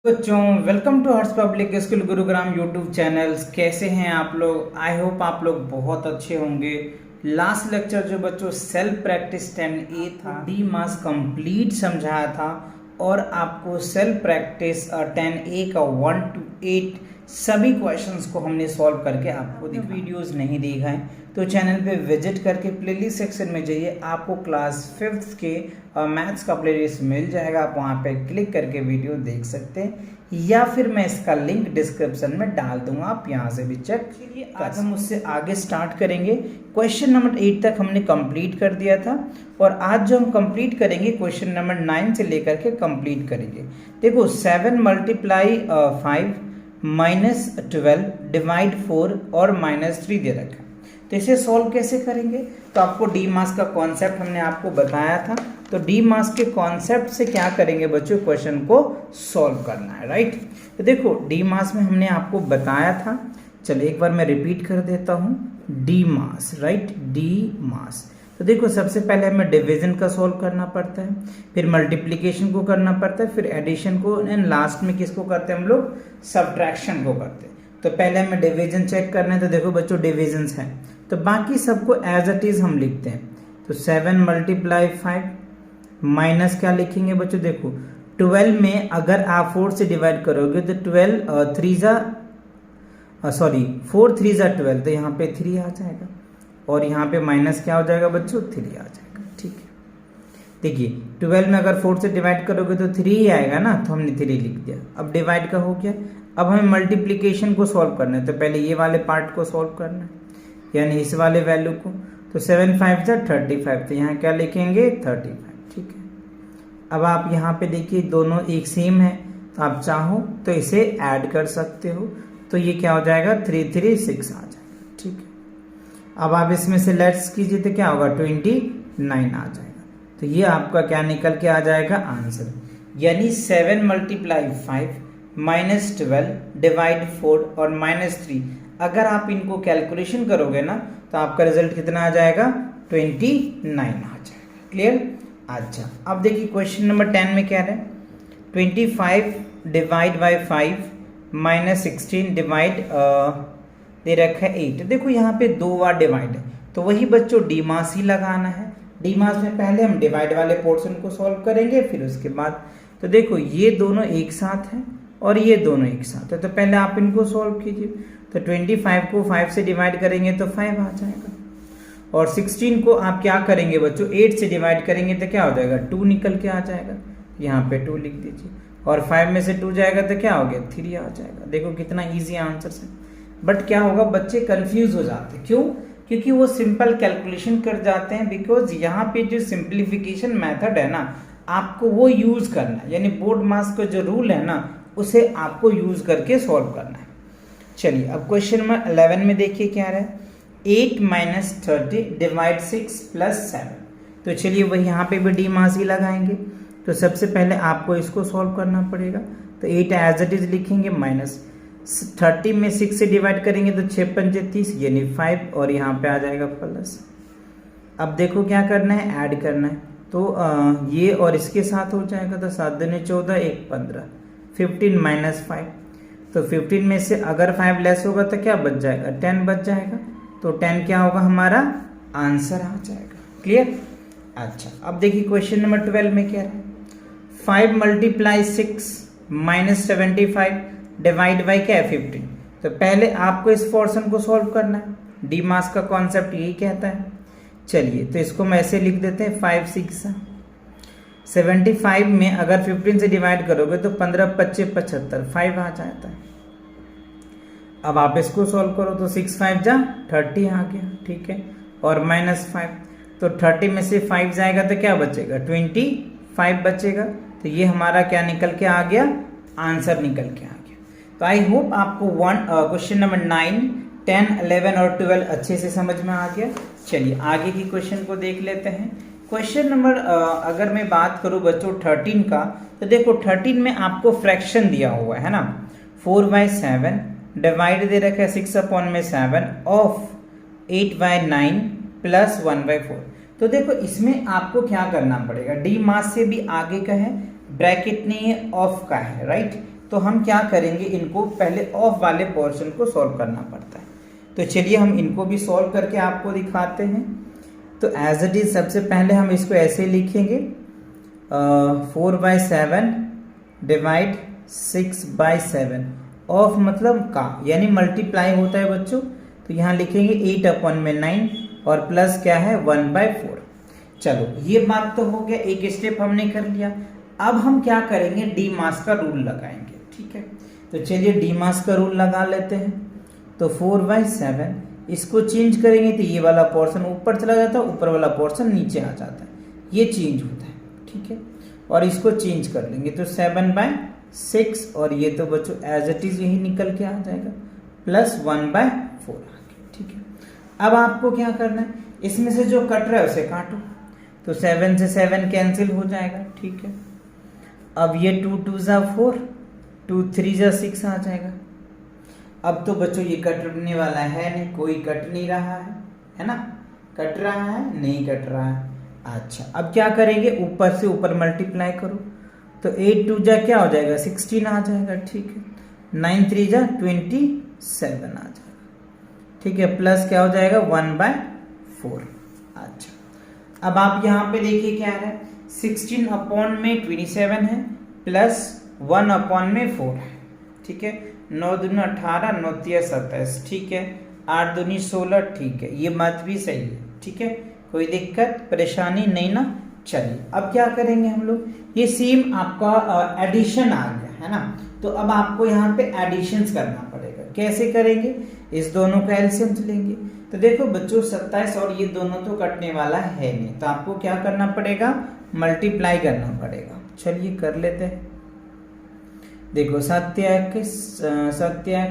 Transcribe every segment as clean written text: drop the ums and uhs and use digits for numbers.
बच्चों welcome to Harsh public school Gurugram YouTube channels. कैसे हैं आप लोग? आई होप आप लोग बहुत अच्छे होंगे। लास्ट लेक्चर जो बच्चों सेल्फ प्रैक्टिस 10A था, डी मास कंप्लीट समझाया था और आपको सेल्फ प्रैक्टिस 10A का 1 to 8 सभी क्वेश्चंस को हमने सॉल्व करके आपको वीडियोस नहीं दिखाए तो चैनल पे विजिट करके प्लेलिस्ट सेक्शन में जाइए, आपको क्लास 5th के मैथ्स का प्लेलिस्ट मिल जाएगा। आप वहाँ पे क्लिक करके वीडियो देख सकते हैं या फिर मैं इसका लिंक डिस्क्रिप्शन में डाल दूंगा, आप यहाँ से भी चेक कीजिए। आज हम उससे आगे स्टार्ट करेंगे। क्वेश्चन नंबर 8 तक हमने कंप्लीट कर दिया था और आज जो हम कंप्लीट करेंगे क्वेश्चन नंबर 9 से लेकर के कंप्लीट करेंगे। देखो 7 मल्टीप्लाई 5 -12 डिवाइड 4 और -3 दे रखा है, तो इसे सॉल्व कैसे करेंगे? तो आपको डी मास का कॉन्सेप्ट हमने आपको बताया था, तो डी मास के कॉन्सेप्ट से क्या करेंगे बच्चों, क्वेश्चन को सॉल्व करना है, राइट। तो देखो डी मास में हमने आपको बताया था, चलो एक बार मैं रिपीट कर देता हूँ, डी मास, राइट, डी मास। तो देखो सबसे पहले हमें डिवीजन का सॉल्व करना पड़ता है, फिर मल्टीप्लिकेशन को करना पड़ता है, फिर एडिशन को, एंड लास्ट में किसको करते हैं हम लोग, सब्ट्रैक्शन को करते हैं। तो पहले हमें डिवीजन चेक करना है, तो देखो बच्चों डिविजन्स हैं, तो बाकी सबको एज इट इज हम लिखते हैं। तो 7 मल्टीप्लाई 5 माइनस क्या लिखेंगे बच्चों, देखो 12 में अगर आप 4 से डिवाइड करोगे तो 4 3 जा 12, तो यहाँ पे 3 आ जाएगा और यहाँ पे माइनस क्या हो जाएगा बच्चों, 3 आ जाएगा, ठीक है। देखिए 12 में अगर 4 से डिवाइड करोगे तो 3 ही आएगा ना, तो हमने 3 लिख दिया। अब डिवाइड का हो गया, अब हमें मल्टीप्लिकेशन को सॉल्व करना है, तो पहले ये वाले पार्ट को सॉल्व करना है, यानी इस वाले वैल्यू को। तो 7 5 जा 35, तो यहाँ क्या लिखेंगे 35, ठीक है। अब आप यहाँ पे देखिए दोनों एक सेम है, तो आप चाहो तो इसे ऐड कर सकते हो, तो ये क्या हो जाएगा 3 3 6 आ जाएगा, ठीक है। अब आप इसमें से लेट्स कीजिए तो क्या होगा 29 आ जाएगा, तो ये आपका क्या निकल के आ जाएगा आंसर, यानी 7 मल्टीप्लाई 5 -12 डिवाइड 4 और -3, अगर आप इनको कैलकुलेशन करोगे ना तो आपका रिजल्ट कितना आ जाएगा 29 आ जाएगा। क्लियर? अच्छा, अब देखिए क्वेश्चन नंबर 10 में क्या है, 25 डिवाइड बाई 5 -16 डिवाइड दे रखा है 8। देखो यहाँ पे 2 बार डिवाइड है, तो वही बच्चों डी मास ही लगाना है। डी मास में पहले हम डिवाइड वाले पोर्शन को सॉल्व करेंगे, फिर उसके बाद तो देखो ये दोनों एक साथ हैं और ये दोनों एक साथ है, तो पहले आप इनको सॉल्व कीजिए। तो 25 को 5 से डिवाइड करेंगे तो 5 आ जाएगा, और 16 को आप क्या करेंगे बच्चों, 8 से डिवाइड करेंगे तो क्या हो जाएगा 2 निकल के आ जाएगा, यहाँ पे 2 लिख दीजिए, और 5 में से 2 जाएगा तो क्या हो गया 3 आ जाएगा। देखो कितना ईजी आंसर है, बट क्या होगा बच्चे कंफ्यूज हो जाते हैं, क्यों? क्योंकि वो सिंपल कैलकुलेशन कर जाते हैं, बिकॉज यहाँ पे जो सिंप्लीफिकेशन मेथड है ना आपको वो यूज करना है, यानी बोर्ड मास का जो रूल है ना उसे आपको यूज करके सॉल्व करना है। चलिए अब क्वेश्चन नंबर 11 में देखिए क्या रहा है, 8 - 30 डिवाइड 6 + 7। तो चलिए वही यहाँ पे भी डी मास ही लगाएंगे। तो सबसे पहले आपको इसको सॉल्व करना पड़ेगा, तो 8 एज इट इज लिखेंगे, -30 में 6 से डिवाइड करेंगे तो 6 पंजे 30 यानी 5, और यहाँ पे आ जाएगा प्लस। अब देखो क्या करना है, ऐड करना है, तो ये और इसके साथ हो जाएगा, तो 7 दूनी 14 1 15 15 - 5, तो 15 में से अगर 5 लेस होगा तो क्या बच जाएगा 10 बच जाएगा, तो 10 क्या होगा हमारा आंसर आ जाएगा। क्लियर? अच्छा, अब देखिए क्वेश्चन नंबर 12 में क्या है, 5 मल्टीप्लाई 6 -75 डिवाइड बाई क्या है 15। तो पहले आपको इस पोर्शन को सॉल्व करना है, डी मास का कॉन्सेप्ट यही कहता है। चलिए तो इसको मैं ऐसे लिख देते हैं, 5 6 75 में अगर 15 से डिवाइड करोगे तो 15 25 75 5 आ जाता है। अब आप इसको सॉल्व करो तो 6 5 जा 30 आ गया, ठीक है, और -5, तो 30 में से 5 जाएगा तो क्या बचेगा 25 बचेगा, तो ये हमारा क्या निकल के आ गया, आंसर निकल के आ गया। तो आई होप आपको क्वेश्चन नंबर 9 10 11 और 12 अच्छे से समझ में आ गया। चलिए आगे की क्वेश्चन को देख लेते हैं। क्वेश्चन नंबर अगर मैं बात करूं बच्चों 13 का, तो देखो 13 में आपको फ्रैक्शन दिया हुआ है ना, 4/7 डिवाइड दे रखा है 6/7 ऑफ 8/9 + 1/4। तो देखो इसमें आपको क्या करना पड़ेगा, डी मास से भी आगे का है, ब्रैकेट नहीं है, ऑफ का है, राइट। तो हम क्या करेंगे, इनको पहले ऑफ वाले पोर्शन को सॉल्व करना पड़ता है। तो चलिए हम इनको भी सॉल्व करके आपको दिखाते हैं। तो एज इट इज सबसे पहले हम इसको ऐसे लिखेंगे 4/7 डिवाइड 6/7 ऑफ मतलब का, यानी मल्टीप्लाई होता है बच्चों। तो यहाँ लिखेंगे 8/9 और प्लस क्या है 1/4। चलो ये बात तो हो गया, एक स्टेप हमने कर लिया। अब हम क्या करेंगे, डी मास का रूल लगाएंगे, ठीक है। तो चलिए डी मास का रूल लगा लेते हैं। तो 4/7 इसको चेंज करेंगे तो ये वाला पोर्शन ऊपर चला जाता है, ऊपर वाला पोर्शन नीचे आ जाता है, ये चेंज होता है, ठीक है। और इसको चेंज कर लेंगे तो 7/6 और ये तो बच्चों एज इट इज यही निकल के आ जाएगा प्लस 1/4 आ गया, ठीक है। अब आपको क्या करना है, इसमें से जो कट रहा है उसे काटो। तो 7 से 7 कैंसिल हो जाएगा, ठीक है। अब ये 2 2 जा 4, 2 3 जा 6 आ जाएगा। अब तो बच्चों ये कटने वाला है नहीं, कोई कट नहीं रहा है ना, कट रहा है नहीं कट रहा है। अच्छा अब क्या करेंगे, ऊपर से ऊपर मल्टीप्लाई करो। तो 8 2 जा क्या हो जाएगा 16 आ जाएगा, ठीक है। 9 3 जा 27 आ जाएगा, ठीक है। प्लस क्या हो जाएगा 1/4। अच्छा अब आप यहाँ पे देखिए क्या है, 16/27 है प्लस 1/4 है, ठीक है। 9 दूनी 18, 9 तिया 27, ठीक है। 8 दूनी 16, ठीक है। ये बात भी सही है, ठीक है, कोई दिक्कत परेशानी नहीं ना। चलिए अब क्या करेंगे हम लोग, ये सेम आपका एडिशन आ गया है ना। तो अब आपको यहाँ पे एडिशंस करना पड़ेगा। कैसे करेंगे, इस दोनों का एलसीएम लेंगे। तो देखो बच्चों 27 और ये दोनों तो कटने वाला है नहीं, तो आपको क्या करना पड़ेगा, मल्टीप्लाई करना पड़ेगा। चलिए कर लेते हैं। देखो 7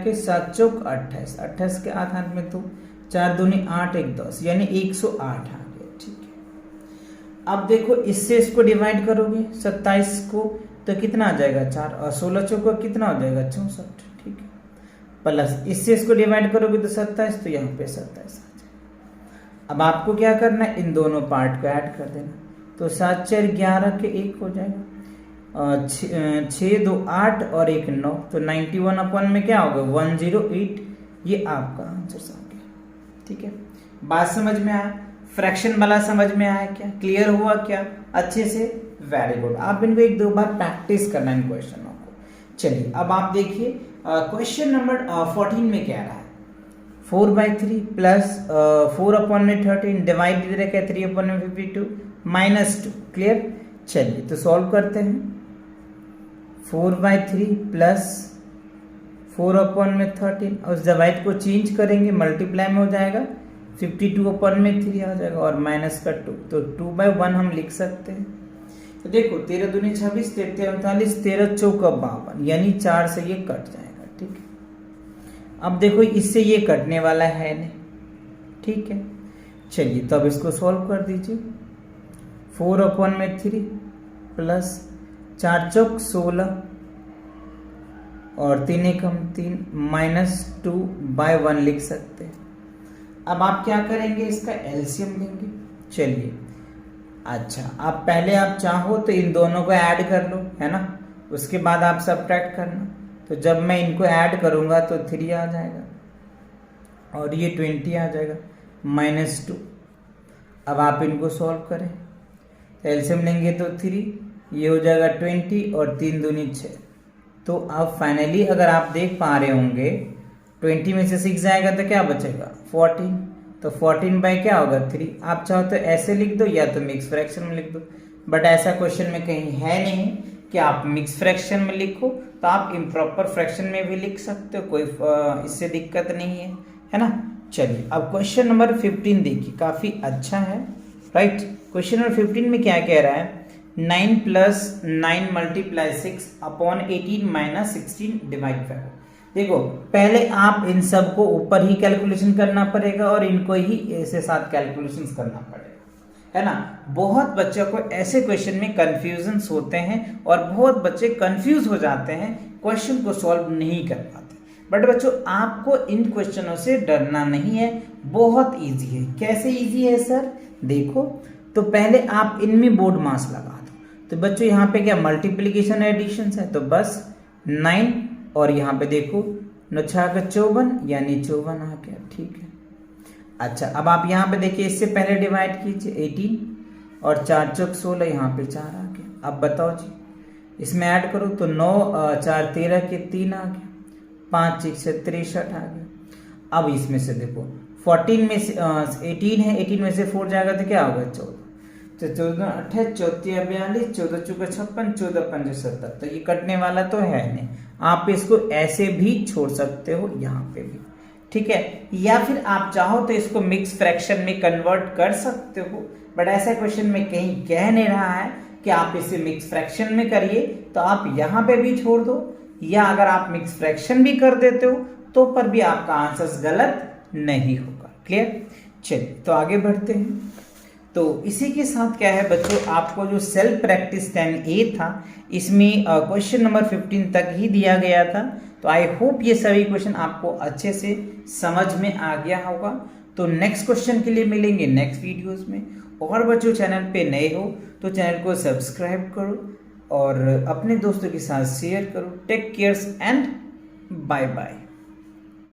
के 7 चौक 28, 28 के आधार में तो 4 दूनी 8 1 10 यानी 108 आ गया, ठीक है। अब देखो इससे इसको डिवाइड करोगे 27 को तो कितना आ जाएगा 4 और 16 चौक कितना हो जाएगा 64, ठीक है। प्लस इससे इसको डिवाइड करोगे तो 27, तो यहाँ पे 27 आ जाएगा। अब आपको क्या करना है, इन दोनों पार्ट को ऐड कर देना। तो 7 4 11 के 1 हो जाएगा, 6 2 8 और 1 9, तो 91 में क्या होगा 108। ये आपका आंसर आ गया, ठीक है। बात समझ में आया, फ्रैक्शन वाला समझ में आया क्या, क्लियर हुआ क्या अच्छे से, वेरी गुड। आप इनको 1-2 बार प्रैक्टिस करना इन क्वेश्चनों को। चलिए अब आप देखिए क्वेश्चन नंबर 14 में क्या रहा है, 4/3 प्लस 4/13 डिवाइड दे रखा है 3/52 -2, क्लियर। चलिए तो सॉल्व करते हैं। 4/3 प्लस 4/13 और उस डिवाइड को चेंज करेंगे, मल्टीप्लाई में हो जाएगा 52/3 आ जाएगा और माइनस का 2, तो 2/1 हम लिख सकते हैं। तो देखो 13 दूनी 26, 13 39, 13 चौक 52 यानी 4 से ये कट जाएगा, ठीक है। अब देखो इससे ये कटने वाला है नहीं, ठीक है। चलिए तो अब इसको सॉल्व कर दीजिए। 4/3 प्लस 4 चौक 16 और 3 एकम 3 -2/1 लिख सकते हैं। अब आप क्या करेंगे, इसका एलसीएम लेंगे। चलिए अच्छा आप पहले आप चाहो तो इन दोनों को ऐड कर लो, है ना, उसके बाद आप सब्ट्रैक्ट करना। तो जब मैं इनको ऐड करूंगा तो 3 आ जाएगा और ये 20 आ जाएगा -2। अब आप इनको सॉल्व करें, एलसीएम लेंगे तो 3, ये हो जाएगा 20 और 3 दूनी 6। तो अब फाइनली अगर आप देख पा रहे होंगे 20 में से 6 जाएगा तो क्या बचेगा 14, तो 14 बाय क्या होगा 3। आप चाहो तो ऐसे लिख दो या तो मिक्स फ्रैक्शन में लिख दो, बट ऐसा क्वेश्चन में कहीं है नहीं कि आप मिक्स फ्रैक्शन में लिखो, तो आप इम्प्रॉपर फ्रैक्शन में भी लिख सकते हो, कोई इससे दिक्कत नहीं है ना। चलिए अब क्वेश्चन नंबर 15 देखिए, काफी अच्छा है, राइट। क्वेश्चन नंबर 15 में क्या कह रहा है, 9 + 9 × 6/18 - 16 डिवाइड 5। देखो पहले आप इन सब को ऊपर ही कैलकुलेशन करना पड़ेगा और इनको ही ऐसे साथ कैलकुलेशंस करना पड़ेगा, है ना। बहुत बच्चों को ऐसे क्वेश्चन में कंफ्यूजन्स होते हैं और बहुत बच्चे कंफ्यूज हो जाते हैं, क्वेश्चन को सॉल्व नहीं कर पाते। बट बच्चों आपको इन क्वेश्चनों से डरना नहीं है, बहुत इजी है। कैसे इजी है सर, देखो तो पहले आप इनमें बोर्ड मास लगा दो। तो बच्चों यहाँ पे क्या मल्टीप्लिकेशन एडिशन है, तो बस 9 और यहाँ पे देखो 9 6 का 54 यानी 54 आ गया। ठीक है, अच्छा अब आप यहाँ पे देखिए इससे पहले डिवाइड कीजिए 18 और 4 चौक 16, यहाँ पे 4 आ गया। अब बताओ जी, इसमें ऐड करो तो 9 4 13 के 3 आ गया, 5 1 से 63 आ गया। अब इसमें से देखो 14 में से 18 है, 18 में से 4 जाएगा तो क्या होगा 14, तो 14 28 14 42 14 चौका 56 14 5 70, तो ये कटने वाला तो है नहीं। आप इसको ऐसे भी छोड़ सकते हो यहाँ पे भी, ठीक है, या फिर आप चाहो तो इसको मिक्स फ्रैक्शन में कन्वर्ट कर सकते हो, बट ऐसा क्वेश्चन में कहीं कह नहीं रहा है कि आप इसे मिक्स फ्रैक्शन में करिए, तो आप यहाँ पे भी छोड़ दो, या अगर आप मिक्स फ्रैक्शन भी कर देते हो तो पर भी आपका आंसर गलत नहीं होगा। क्लियर, चलिए तो आगे बढ़ते हैं। तो इसी के साथ क्या है बच्चों, आपको जो सेल्फ प्रैक्टिस 10A था इसमें क्वेश्चन नंबर 15 तक ही दिया गया था। तो आई होप ये सभी क्वेश्चन आपको अच्छे से समझ में आ गया होगा। तो नेक्स्ट क्वेश्चन के लिए मिलेंगे नेक्स्ट वीडियोस में। और बच्चों चैनल पे नए हो तो चैनल को सब्सक्राइब करो और अपने दोस्तों के साथ शेयर करो। Take cares and bye bye.